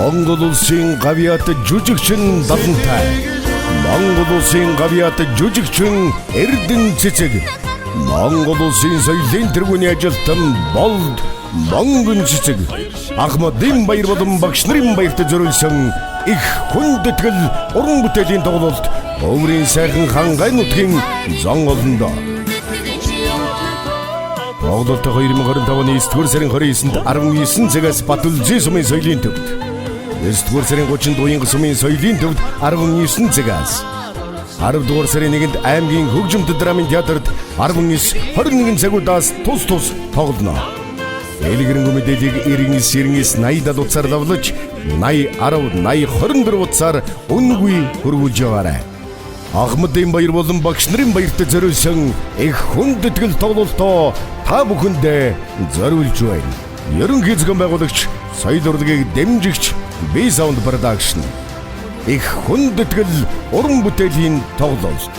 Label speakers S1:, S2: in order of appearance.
S1: Монгол улсын гавьяат жүжигчин Далантай. Монгол улсын гавьяат жүжигчин Эрдэнэ Цэцэг. Монгол улсын соёлын тэргүүний ажилтан Болд Монгон Цэцэг. Ахмадын баяр болон багш нарын баярт зориулсан их хүндэтгэл уран бүтээлийн тоглолт Өврийн сайхан хангай нутгийн зон олондоо. Тоглолт 2025 оны 9-р сарын 29-нд 19 цагаас Батүлзий сумын соёлын төвд, 9-р сарын 30-нд Уянга сумын соёлын төвд 19 цагаас, 10-р сарын 1-нд аймгийн хөгжимт драмын театрт 19-21 цагуудаас тус тоглоно. Элэгэрэнгүй мэдээллийг 99-80 утсаар давлаж 80-10-80-24 утсаар үнгүй хөрвүүлж яваарай. Ахмадын баяр болон багш нарын баярт зориулсан их хүндэтгэл тоглолтоо та бүхэндээ зориулж байна. Ерөнхий зохион байгуулагч, соёл урлагийг дэмжигч B-Sound Production. Их хүндэтгэл уран бүтээлийн тоглолт.